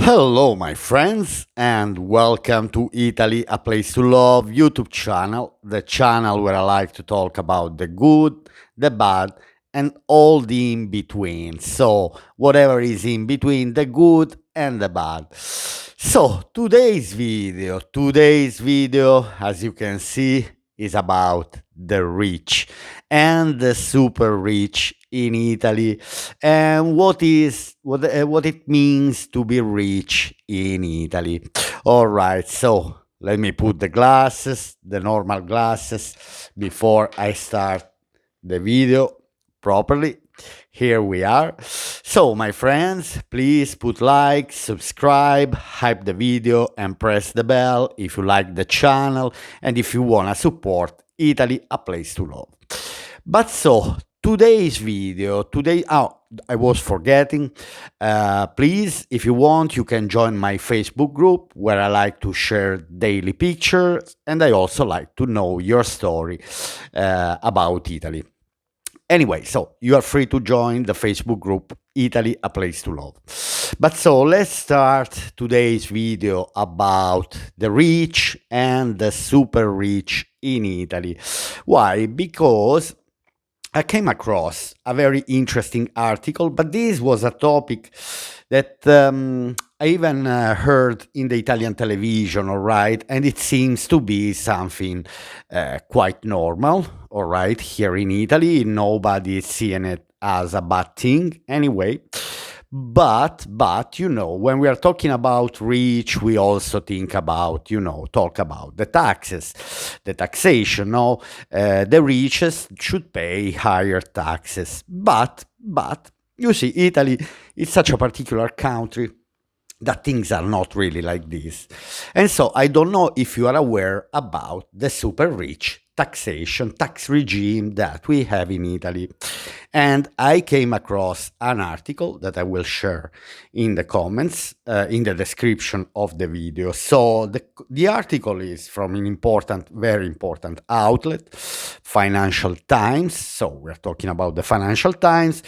Hello, my friends, and welcome to Italy, a place to love YouTube channel, the channel where I like to talk about the good, the bad, and all the in between. So, whatever is in between the good and the bad. So, today's video, as you can see, is about the rich and the super rich in Italy and what it means to be rich in Italy. All right, so let me put the normal glasses, before I start the video properly. Here we are. So, my friends, please put like, subscribe, hype the video, and press the bell if you like the channel and if you want to support Italy, a place to love. But so, I was forgetting. Please, if you want, you can join my Facebook group where I like to share daily pictures and I also like to know your story about Italy. Anyway, so you are free to join the Facebook group Italy, a place to love. But so let's start today's video about the rich and the super rich in Italy. Why? Because I came across a very interesting article, but this was a topic that I even heard in the Italian television, all right? And it seems to be something quite normal, all right, here in Italy. Nobody is seeing it as a bad thing anyway. But when we are talking about rich, we also think about, talk about the taxes, the taxation. No, the richest should pay higher taxes. But you see, Italy is such a particular country that things are not really like this. And so I don't know if you are aware about the super rich tax regime that we have in Italy. And I came across an article that I will share in the comments, in the description of the video. So the article is from an important, very important outlet, Financial Times. So we're talking about the Financial Times,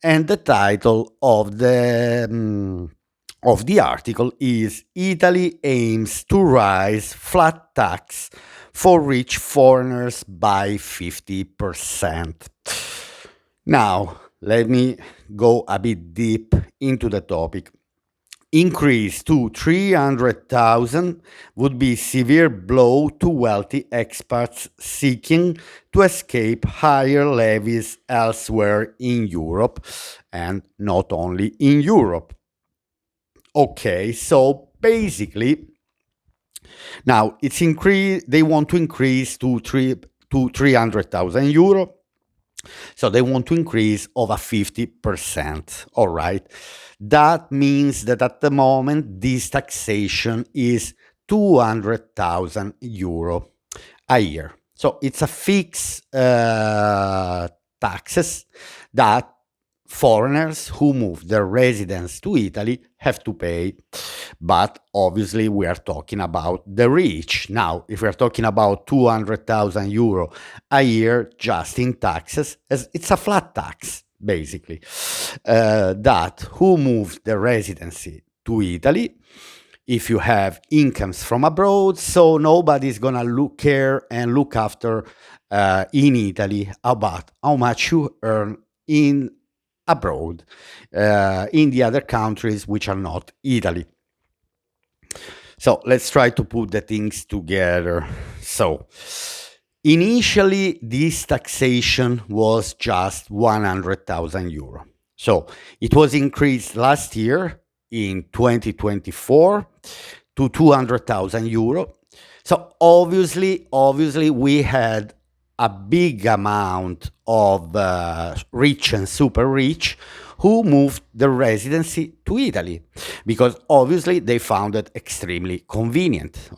and the title of the article is Italy aims to rise flat tax for rich foreigners by 50%. Now, let me go a bit deep into the topic. Increase to 300,000 would be severe blow to wealthy expats seeking to escape higher levies elsewhere in Europe, and not only in Europe. Okay, so basically, now it's increase. They want to increase to 300,000 euro. So they want to increase over 50%. All right, that means that at the moment this taxation is 200,000 euro a year. So it's a fixed taxes that foreigners who move their residence to Italy have to pay. But obviously, we are talking about the rich. Now, if we're talking about 200,000 euro a year just in taxes, it's a flat tax, basically, that who moved their residency to Italy. If you have incomes from abroad, so nobody's gonna care and look after in Italy about how much you earn in abroad, in the other countries which are not Italy. So let's try to put the things together. So initially, this taxation was just 100,000 euro. So it was increased last year in 2024 to 200,000 euro. So obviously, we had a big amount of rich and super rich who moved their residency to Italy because obviously they found it extremely convenient.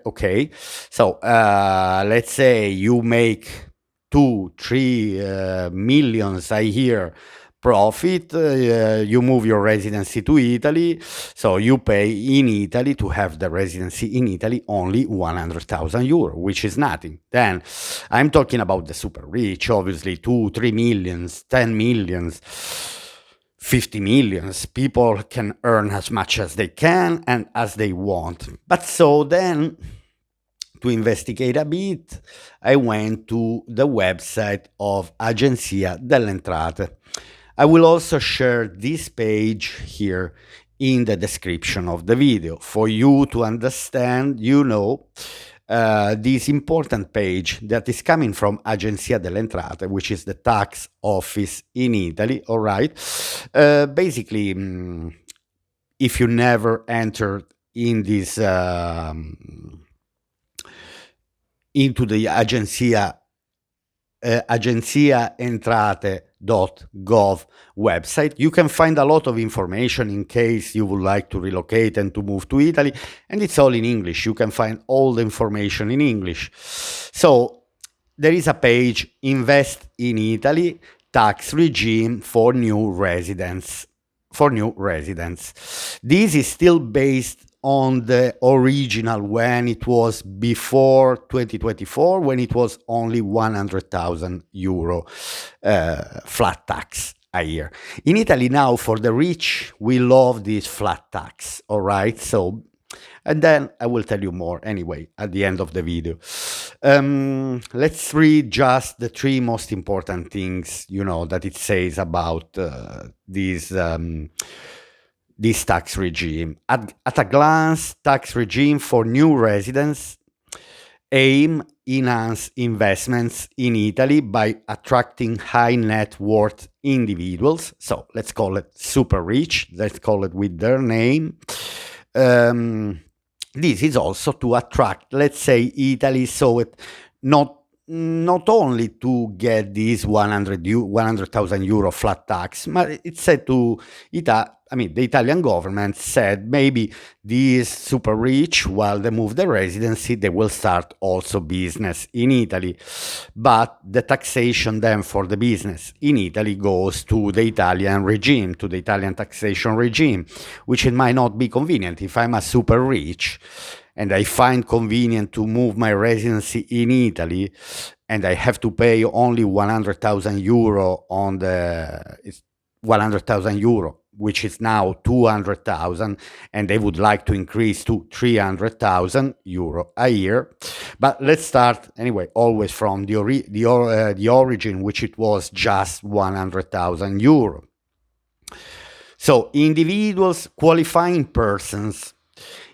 Okay. So let's say you make 2-3 millions a year profit, you move your residency to Italy, so you pay in Italy to have the residency in Italy only 100,000 euro, which is nothing. Then I'm talking about the super rich, obviously 2-3 millions, 10 millions, 50 millions. People can earn as much as they can and as they want. But so then, to investigate a bit, I went to the website of Agenzia delle Entrate. I will also share this page here in the description of the video for you to understand, this important page that is coming from Agenzia delle Entrate, which is the tax office in Italy. All right. Basically, if you never entered in this into the agenziaentrate.gov website. You can find a lot of information in case you would like to relocate and to move to Italy, and it's all in English. You can find all the information in English. So there is a page, Invest in Italy, tax regime for new residents. This is still based on the original when it was before 2024, when it was only 100,000 euro flat tax a year. In Italy now, for the rich, we love this flat tax, all right? So, and then I will tell you more anyway at the end of the video. Let's read just the three most important things, that it says about this tax regime. At a glance, tax regime for new residents aim enhance investments in Italy by attracting high net worth individuals. So let's call it super rich. Let's call it with their name. This is also to attract, let's say, Italy, so it not only to get this 100,000 euro flat tax, but it said to the Italian government said maybe these super rich, while they move the residency, they will start also business in Italy. But the taxation then for the business in Italy goes to the Italian regime, to the Italian taxation regime, which it might not be convenient. If I'm a super rich and I find convenient to move my residency in Italy, and I have to pay only 100,000 euro on the 100,000 euro, which is now 200,000, and they would like to increase to 300,000 euro a year. But let's start anyway, always from the origin, which it was just 100,000 euro. So individuals, qualifying persons,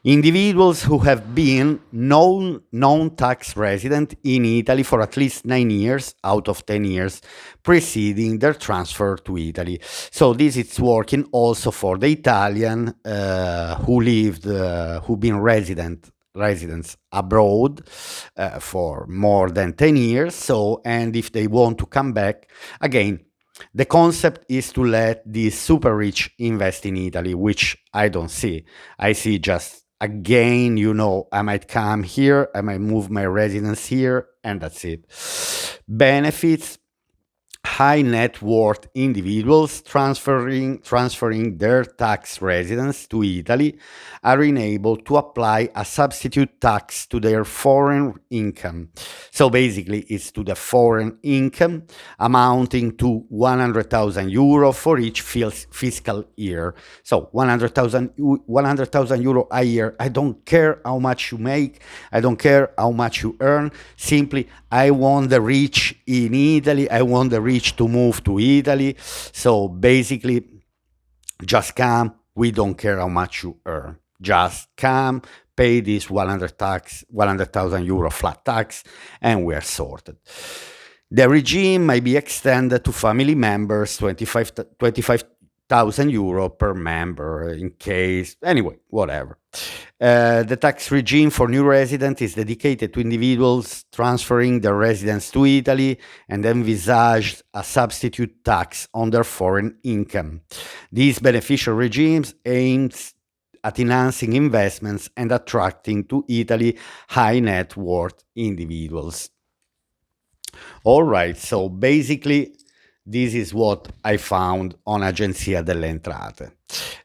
individuals who have been non-tax resident in Italy for at least 9 years out of 10 years preceding their transfer to Italy. So this is working also for the Italian who've been residents abroad for more than 10 years. So, and if they want to come back again, the concept is to let the super rich invest in Italy, which I don't see. I see just, again, I might come here, I might move my residence here, and that's it. Benefits: high net worth individuals transferring their tax residence to Italy are enabled to apply a substitute tax to their foreign income. So basically, it's to the foreign income amounting to 100,000 euro for each fiscal year. So 100,000 euro a year. I don't care how much you make. I don't care how much you earn. Simply, I want the rich in Italy. I want the rich to move to Italy. So basically, just come. We don't care how much you earn. Just come, pay this 100,000 euro flat tax, and we are sorted. The regime may be extended to family members, 25,000 euro per member in case, anyway, whatever. The tax regime for new residents is dedicated to individuals transferring their residence to Italy and envisaged a substitute tax on their foreign income. These beneficial regimes aims at enhancing investments and attracting to Italy high net worth individuals. All right, so basically, this is what I found on Agenzia delle Entrate,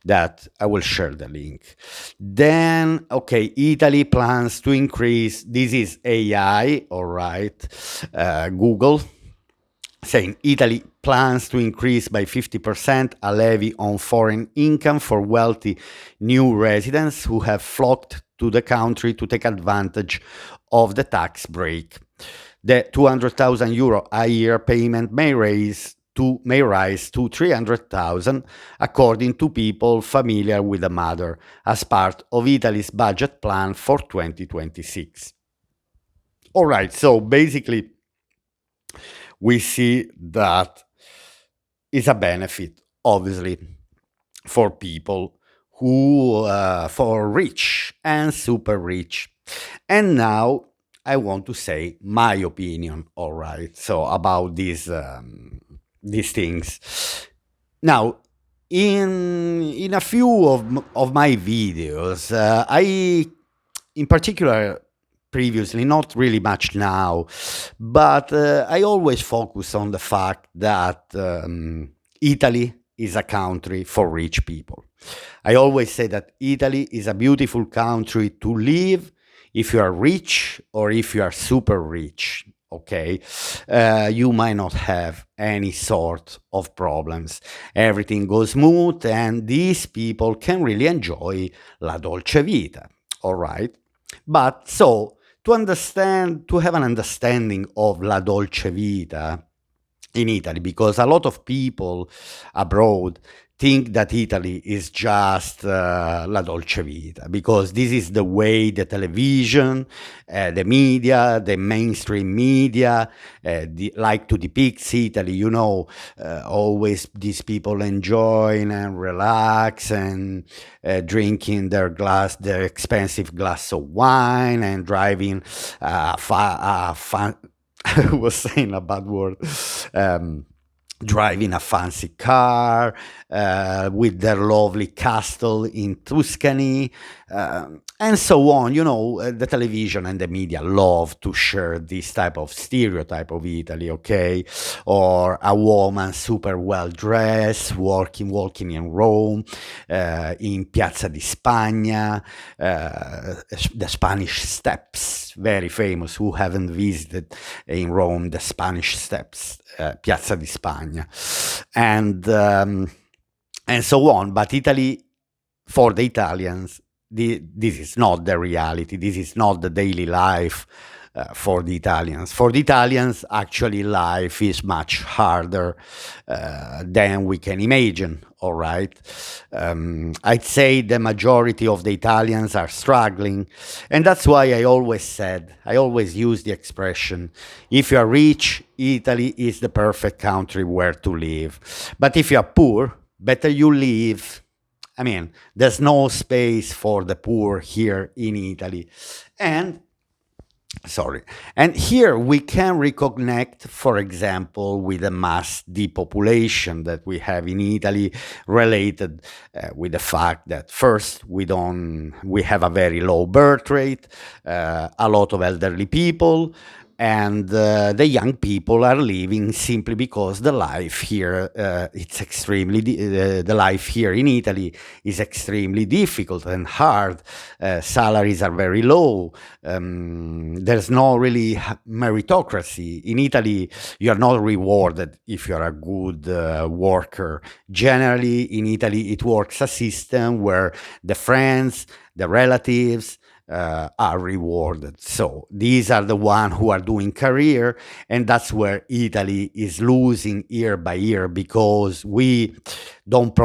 that I will share the link. Then, okay, Italy plans to increase, this is AI, all right, Google. saying Italy plans to increase by 50% a levy on foreign income for wealthy new residents who have flocked to the country to take advantage of the tax break. The 200,000 euro a year payment may rise to 300,000 according to people familiar with the matter as part of Italy's budget plan for 2026. All right, so basically we see that is a benefit, obviously, for people for rich and super rich. And now I want to say my opinion, all right, so about these things. Now, in a few of my videos, I, in particular, previously, not really much now, but I always focus on the fact that Italy is a country for rich people. I always say that Italy is a beautiful country to live if you are rich or if you are super rich. Okay, you might not have any sort of problems. Everything goes smooth, and these people can really enjoy la dolce vita. All right, but so to have an understanding of la dolce vita in Italy, because a lot of people abroad think that Italy is just la dolce vita, because this is the way the television, the media, the mainstream media like to depict Italy. Always these people enjoying and relax and drinking their expensive glass of wine and driving I was saying a bad word. Um, Driving a fancy car with their lovely castle in Tuscany, and so on. The television and the media love to share this type of stereotype of Italy, okay? Or a woman super well dressed, walking in Rome, in Piazza di Spagna, the Spanish Steps, very famous. Who haven't visited in Rome the Spanish Steps, Piazza di Spagna, and so on. But Italy, for the Italians, this is not the reality. This is not the daily life for the Italians. For the Italians, actually, life is much harder than we can imagine. All right. I'd say the majority of the Italians are struggling. And that's why I always use the expression, if you are rich, Italy is the perfect country where to live. But if you are poor, better you live. I mean, there's no space for the poor here in Italy. And sorry. And here we can reconnect, for example, with the mass depopulation that we have in Italy, related with the fact that first we have a very low birth rate, a lot of elderly people, and the young people are leaving simply because the life here the life here in Italy is extremely difficult and hard. Salaries are very low. There's no really meritocracy in Italy. You are not rewarded if you are a good worker. Generally, in Italy, it works a system where the friends, the relatives, are rewarded. So these are the ones who are doing career, and that's where Italy is losing year by year, because we don't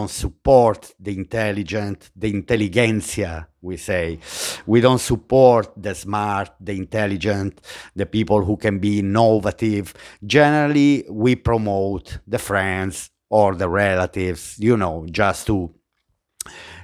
support the intelligent, the intelligentsia, we say. We don't support the smart, the intelligent, the people who can be innovative. Generally, we promote the friends or the relatives, just to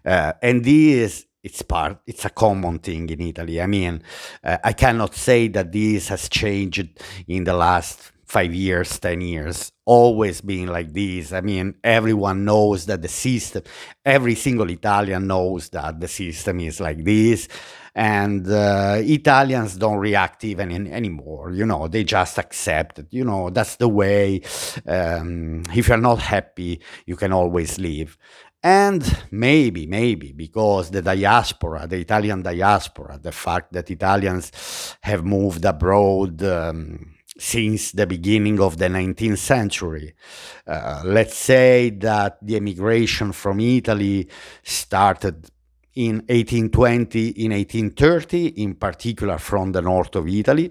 and this it's a common thing in Italy. I mean, I cannot say that this has changed in the last 5 years, 10 years, always been like this. I mean, everyone knows that the system, every single Italian knows that the system is like this. And Italians don't react even anymore. They just accept it. That's the way. If you're not happy, you can always leave. And maybe because the diaspora, the Italian diaspora, the fact that Italians have moved abroad since the beginning of the 19th century. Let's say that the emigration from Italy started in 1820, in 1830, in particular from the north of Italy,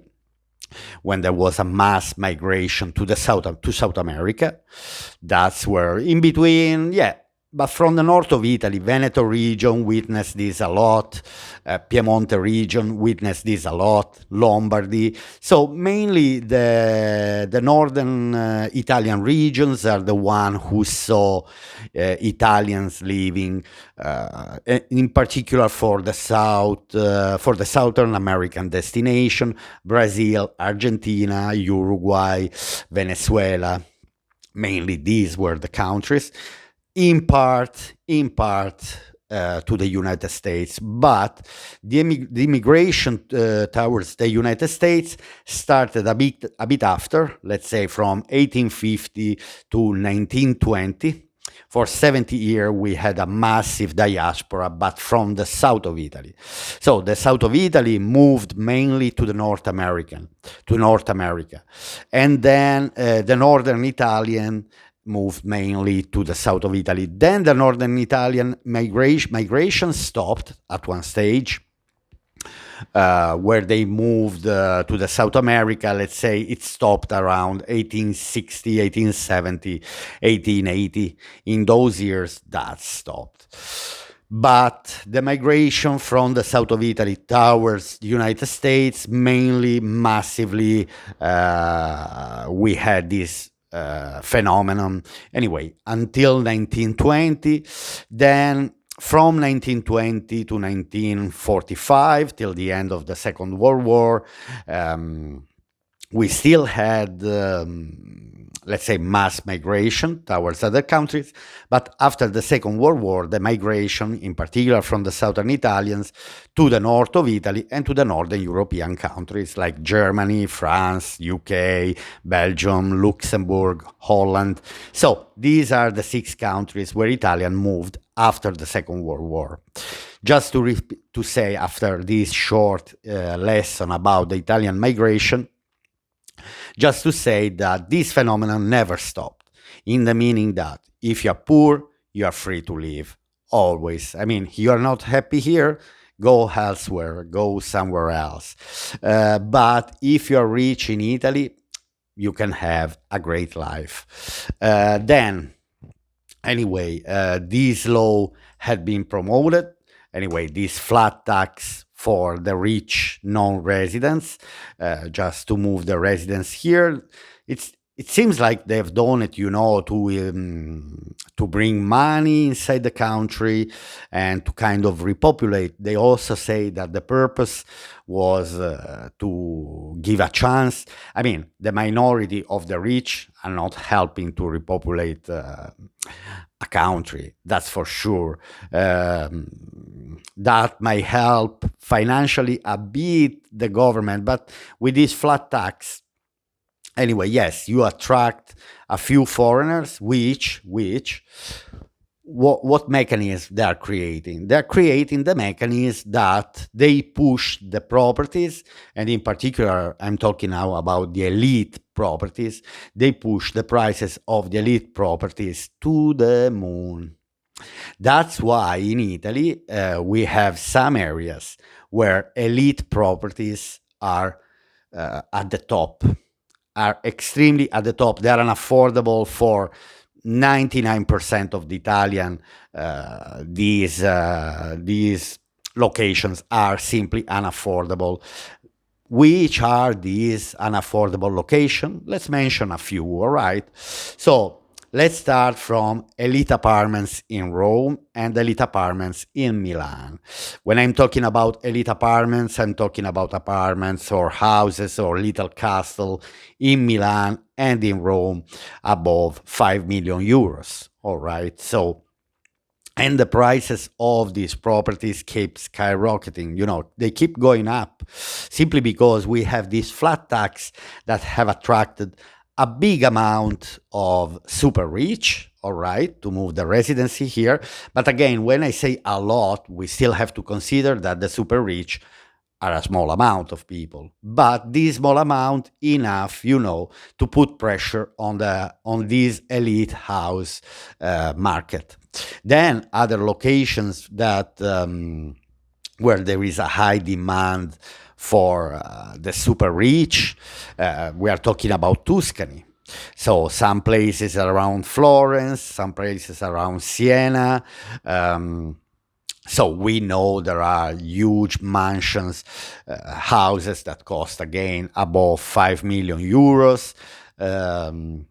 when there was a mass migration to the South America. That's where, in between, yeah. But from the north of Italy, Veneto region witnessed this a lot. Piemonte region witnessed this a lot. Lombardy. So mainly the northern Italian regions are the one who saw Italians leaving, in particular for the Southern American destination, Brazil, Argentina, Uruguay, Venezuela. Mainly these were the countries, in part to the United States. But the immigration towards the United States started a bit after, let's say from 1850 to 1920. For 70 years, we had a massive diaspora, but from the south of Italy. So the south of Italy moved mainly to North America, and then the northern Italian moved mainly to the south of Italy. Then the northern Italian migration stopped at one stage, where they moved to the South America. Let's say it stopped around 1860, 1870, 1880. In those years, that stopped. But the migration from the south of Italy towards the United States, mainly massively, we had this phenomenon anyway until 1920. Then from 1920 to 1945, till the end of the Second World War, we still had, let's say, mass migration towards other countries. But after the Second World War, the migration, in particular from the southern Italians to the north of Italy and to the northern European countries like Germany, France, UK, Belgium, Luxembourg, Holland. So these are the 6 countries where Italians moved after the Second World War. Just to say, after this short lesson about the Italian migration, just to say that this phenomenon never stopped, in the meaning that if you're poor, you are free to leave, always. I mean, you are not happy here, go elsewhere, go somewhere else. But if you're rich in Italy, you can have a great life. Then, anyway, this law had been promoted. Anyway, this flat tax for the rich non-residents, just to move the residents here. It seems like they've done it, to bring money inside the country and to kind of repopulate. They also say that the purpose was to give a chance. I mean, the minority of the rich are not helping to repopulate a country, that's for sure. That might help financially a bit the government, but with this flat tax, anyway, yes, you attract a few foreigners, which what mechanism they are creating? They're creating the mechanism that they push the properties, and in particular, I'm talking now about the elite properties. They push the prices of the elite properties to the moon. That's why in Italy, we have some areas where elite properties are at the top, are extremely at the top. They are unaffordable for 99% of the Italian. These locations are simply unaffordable. Which are these unaffordable locations? Let's mention a few, all right? So let's start from elite apartments in Rome and elite apartments in Milan. When I'm talking about elite apartments, I'm talking about apartments or houses or little castle in Milan and in Rome above 5 million euros, all right? So, and the prices of these properties keep skyrocketing. They keep going up simply because we have this flat tax that have attracted a big amount of super rich, all right, to move the residency here. But again, when I say a lot, we still have to consider that the super rich are a small amount of people, but this small amount enough, to put pressure on this elite house market. Then other locations that where there is a high demand for the super rich. We are talking about Tuscany. So some places around Florence, some places around Siena. So we know there are huge mansions, houses that cost again above 5 million euros,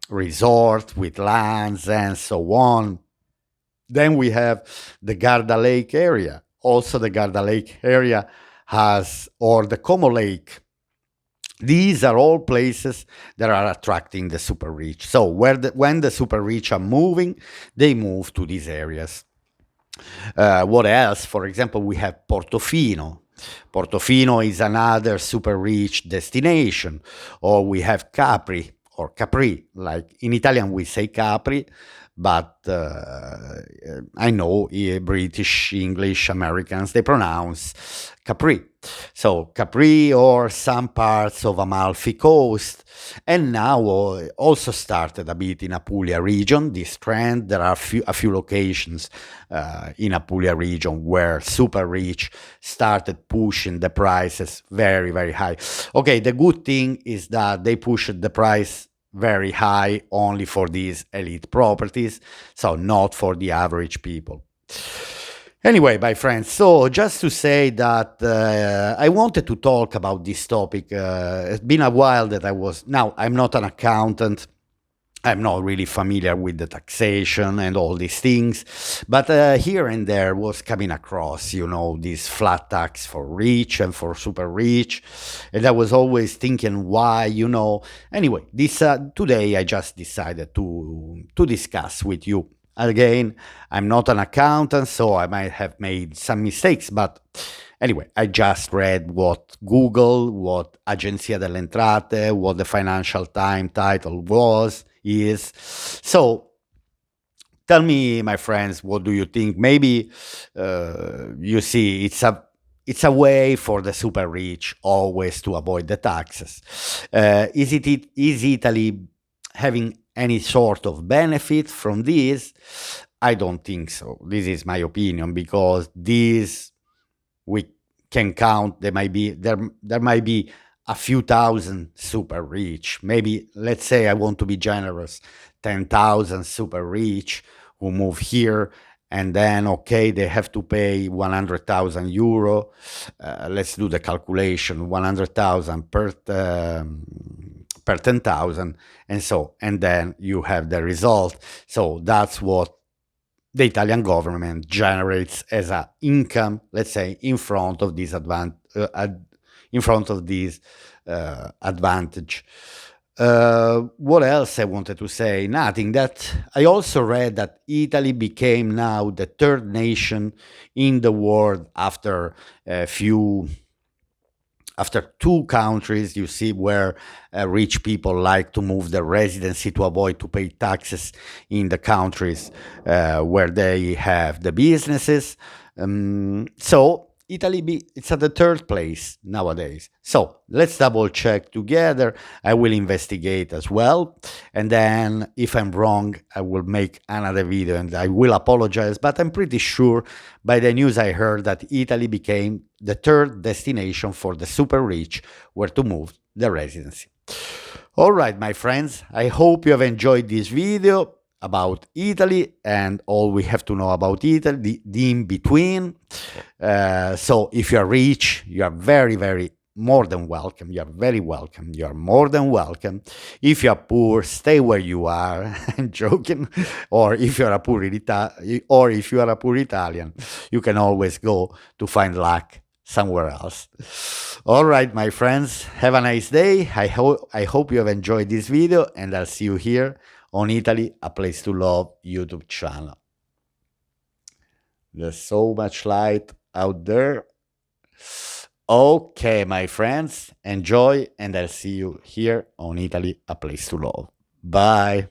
resort with lands and so on. Then we have the Garda Lake area. Also, the Garda Lake area has, or the Como Lake. These are all places that are attracting the super rich. So when the super rich are moving, they move to these areas. What else? For example, we have Portofino. Portofino is another super rich destination. Or we have Capri or Capri. Like in Italian, we say Capri, but I know British, English, Americans, they pronounce Capri. So Capri or some parts of Amalfi Coast, and now also started a bit in Apulia region. This trend, there are a few locations in Apulia region where super rich started pushing the prices very, very high. Okay, the good thing is that they pushed the price very high only for these elite properties, so not for the average people. Anyway, my friends, so just to say that I wanted to talk about this topic. It's been a while that now I'm not an accountant. I'm not really familiar with the taxation and all these things, but here and there was coming across, this flat tax for rich and for super rich, and I was always thinking why, Anyway, this today I just decided to discuss with you. Again, I'm not an accountant, so I might have made some mistakes, but anyway, I just read what Google, what Agenzia delle Entrate, what the Financial Times title is. So tell me, my friends, what do you think? Maybe you see it's a way for the super rich always to avoid the taxes. Is Italy having any sort of benefit from this? I don't think so. This is my opinion, because this we can count. There might be a few thousand super rich. Maybe, let's say, I want to be generous, 10,000 super rich who move here, and then okay, they have to pay 100,000 euro. Let's do the calculation: 100,000 per 10,000, and then you have the result. So that's what the Italian government generates as a income, let's say, in front of this advantage. What else I wanted to say? Nothing. That I also read that Italy became now the third nation in the world after a few after two countries, you see, where rich people like to move their residency to avoid to pay taxes in the countries where they have the businesses. So it's at the third place nowadays. So let's double check together. I will investigate as well, and then if I'm wrong, I will make another video and I will apologize. But I'm pretty sure by the news I heard that Italy became the third destination for the super rich where to move the residency. All right, my friends, I hope you have enjoyed this video about Italy and all we have to know about Italy, the in between. So if you are rich, you are very, very more than welcome. You are very welcome. You are more than welcome. If you are poor, stay where you are. I'm joking. Or if you are a poor Italian, you can always go to find luck somewhere else. All right, my friends, have a nice day. I hope you have enjoyed this video, and I'll see you here on Italy, a Place to Love YouTube channel. There's so much light out there. Okay, my friends, enjoy, and I'll see you here on Italy, a Place to Love. Bye.